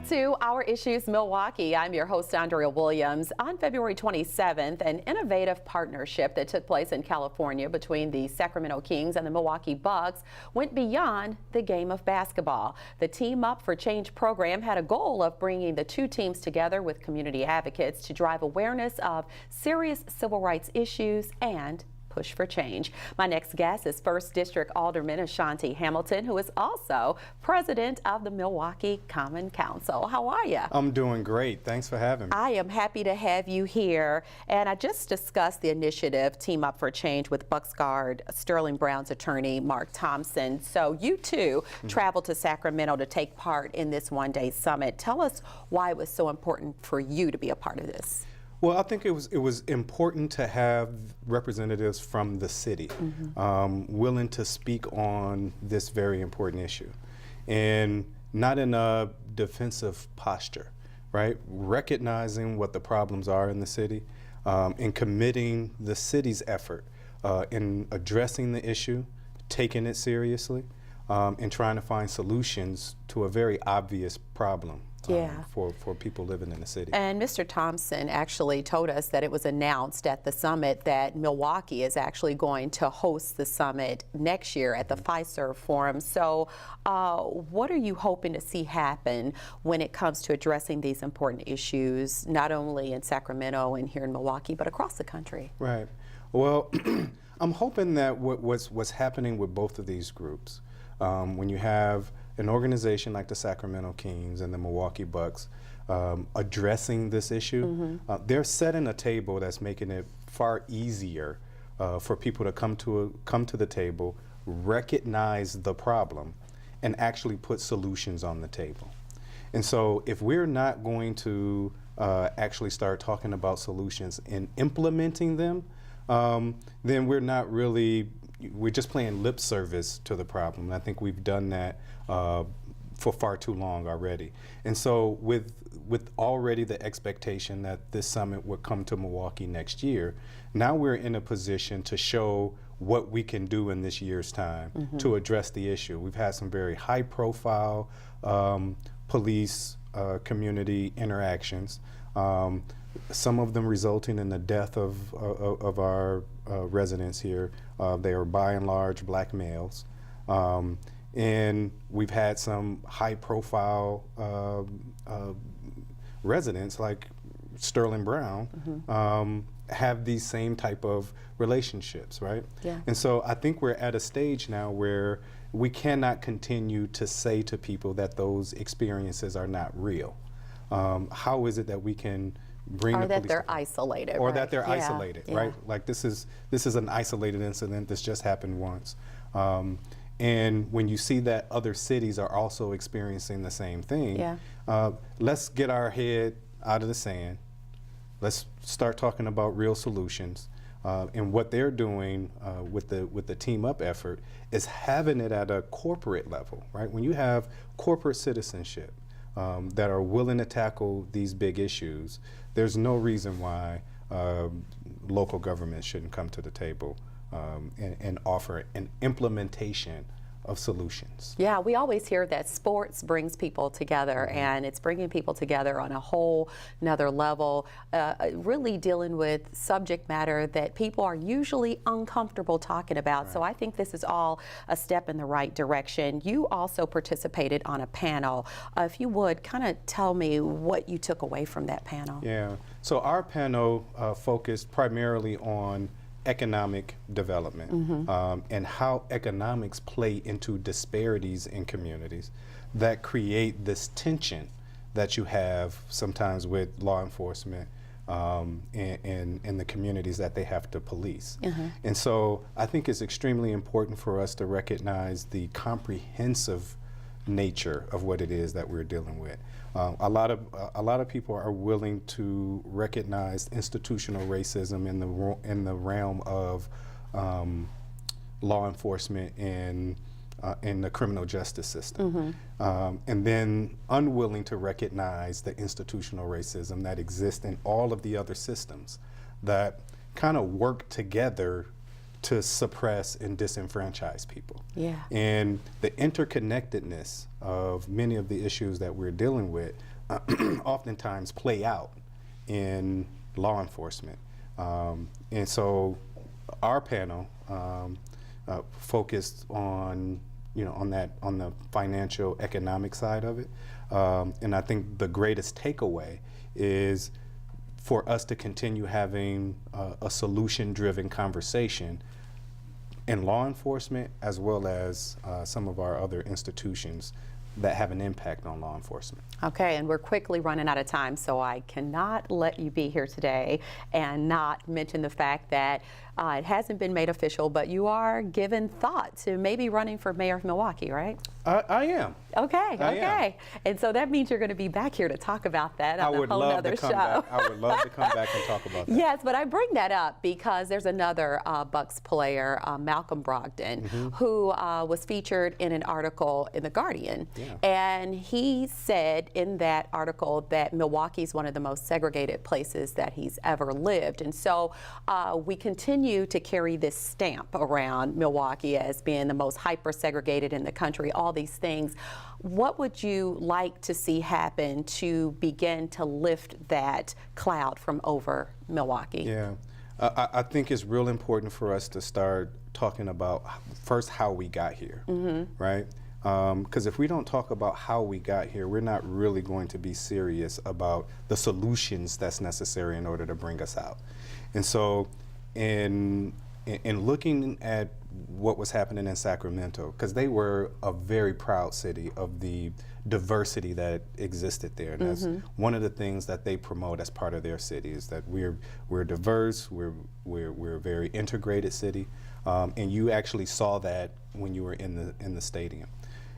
to Our Issues Milwaukee. I'm your host, Andrea Williams. On February 27th, an innovative partnership that took place in California between the Sacramento Kings and the Milwaukee Bucks went beyond the game of basketball. The Team Up for Change program had a goal of bringing the two teams together with community advocates to drive awareness of serious civil rights issues and push for change. My next guest is 1st District Alderman Ashanti Hamilton, who is also president of the Milwaukee Common Council. How are you? I'm doing great. Thanks for having me. I am happy to have you here. And I just discussed the initiative Team Up for Change with Bucks guard Sterling Brown's attorney, Mark Thompson. So you too traveled to Sacramento to take part in this one-day summit. Tell us why it was so important for you to be a part of this. Well, I think it was important to have representatives from the city willing to speak on this very important issue, and not in a defensive posture, right? Recognizing what the problems are in the city and committing the city's effort in addressing the issue, taking it seriously, and trying to find solutions to a very obvious problem. For people living in the city. And Mr. Thompson actually told us that it was announced at the summit that Milwaukee is actually going to host the summit next year at the Fiserv Forum. So what are you hoping to see happen when it comes to addressing these important issues, not only in Sacramento and here in Milwaukee, but across the country? Right. Well, I'm hoping that what's happening with both of these groups, when you have an organization like the Sacramento Kings and the Milwaukee Bucks addressing this issue, they're setting a table that's making it far easier for people to come to the table, recognize the problem, and actually put solutions on the table. And so if we're not going to actually start talking about solutions and implementing them, then we're just playing lip service to the problem. And I think we've done that for far too long already. And so with already the expectation that this summit would come to Milwaukee next year, now we're in a position to show what we can do in this year's time to address the issue. We've had some very high profile police community interactions, some of them resulting in the death of our residents here. They are by and large black males. And we've had some high-profile residents like Sterling Brown have these same type of relationships, right? Yeah. And so I think we're at a stage now where we cannot continue to say to people that those experiences are not real. How is it that we can bring the police, that they're isolated, or right? that they're isolated, right? Like this is an isolated incident that's just happened once. And when you see that other cities are also experiencing the same thing, let's get our head out of the sand. Let's start talking about real solutions. And what they're doing with the Team Up effort is having it at a corporate level, right? When you have corporate citizenship that are willing to tackle these big issues, there's no reason why local government shouldn't come to the table and offer an implementation of solutions. Yeah, we always hear that sports brings people together, and it's bringing people together on a whole nother level, really dealing with subject matter that people are usually uncomfortable talking about. Right. So I think this is all a step in the right direction. You also participated on a panel. If you would, kind of tell me what you took away from that panel. Yeah, so our panel focused primarily on economic development and how economics play into disparities in communities that create this tension that you have sometimes with law enforcement in the communities that they have to police. And so I think it's extremely important for us to recognize the comprehensive nature of what it is that we're dealing with. A lot of people are willing to recognize institutional racism in the realm of law enforcement and in the criminal justice system, and then unwilling to recognize the institutional racism that exists in all of the other systems that kind of work together to suppress and disenfranchise people. Yeah. And the interconnectedness of many of the issues that we're dealing with oftentimes play out in law enforcement. And so our panel focused on, on the financial economic side of it. And I think the greatest takeaway is for us to continue having a solution-driven conversation in law enforcement, as well as some of our other institutions that have an impact on law enforcement. Okay, and we're quickly running out of time, so I cannot let you be here today and not mention the fact that it hasn't been made official, but you are given thought to maybe running for mayor of Milwaukee, right? I am. Okay, I okay. am. And so that means you're going to be back here to talk about that on I would a whole love other to come show. back. I would love to come back and talk about that. Yes, but I bring that up because there's another Bucks player, Malcolm Brogdon, who was featured in an article in The Guardian. Yeah. And he said in that article that Milwaukee is one of the most segregated places that he's ever lived. And so we continue to carry this stamp around Milwaukee as being the most hyper-segregated in the country, all these things. What would you like to see happen to begin to lift that cloud from over Milwaukee? Yeah, I think it's real important for us to start talking about first how we got here, right? Because if we don't talk about how we got here, we're not really going to be serious about the solutions that's necessary in order to bring us out. And so in looking at what was happening in Sacramento, because they were a very proud city of the diversity that existed there, and that's one of the things that they promote as part of their city, is that we're diverse, we're a very integrated city, and you actually saw that when you were in the stadium.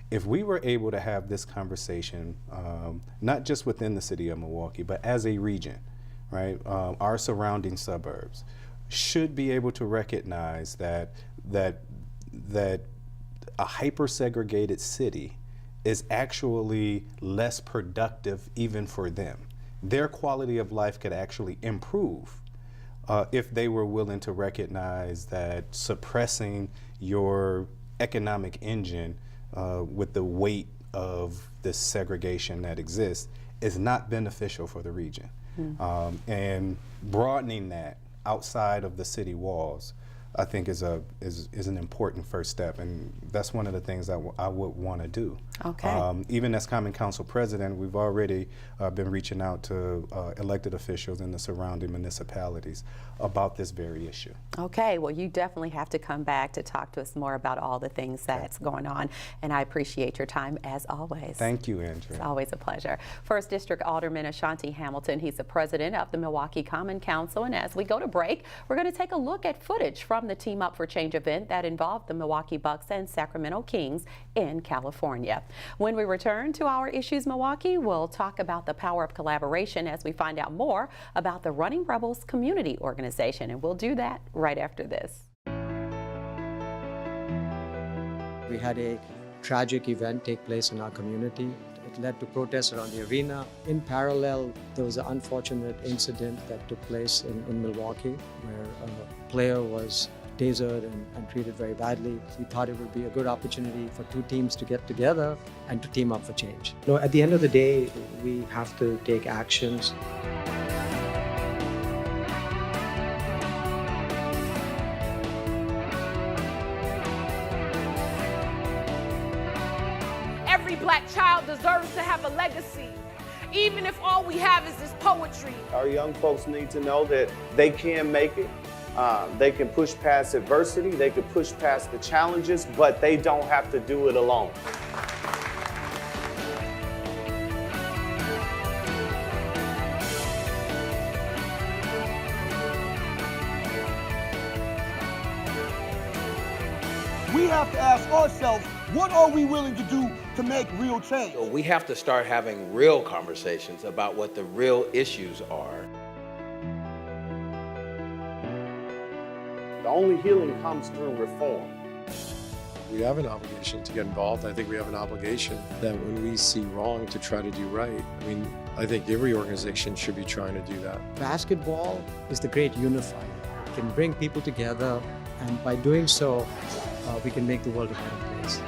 If we were able to have this conversation, not just within the city of Milwaukee, but as a region, right? Our surrounding suburbs should be able to recognize that a hyper-segregated city is actually less productive even for them. Their quality of life could actually improve if they were willing to recognize that suppressing your economic engine with the weight of this segregation that exists is not beneficial for the region. And broadening that outside of the city walls, I think is an important first step, and that's one of the things that I would want to do. Okay. Even as Common Council President, we've already been reaching out to elected officials in the surrounding municipalities about this very issue. Okay, well, you definitely have to come back to talk to us more about all the things that's going on, and I appreciate your time as always. Thank you, Andrea. It's always a pleasure. First District Alderman Ashanti Hamilton, he's the president of the Milwaukee Common Council, and as we go to break, we're going to take a look at footage from the Team Up for Change event that involved the Milwaukee Bucks and Sacramento Kings in California. When we return to our Issues Milwaukee, we'll talk about the power of collaboration as we find out more about the Running Rebels community organization, and we'll do that right after this. We had a tragic event take place in our community. It led to protests around the arena. In parallel, there was an unfortunate incident that took place in Milwaukee where a player was tasered and treated very badly. We thought it would be a good opportunity for two teams to get together and to team up for change. At the end of the day, we have to take actions. Every black child deserves to have a legacy, even if all we have is this poetry. Our young folks need to know that they can make it. They can push past adversity, they can push past the challenges, but they don't have to do it alone. We have to ask ourselves, what are we willing to do to make real change? So we have to start having real conversations about what the real issues are. The only healing comes through reform. We have an obligation to get involved. I think we have an obligation that when we see wrong to try to do right. I think every organization should be trying to do that. Basketball is the great unifier. It can bring people together, and by doing so, we can make the world a better place.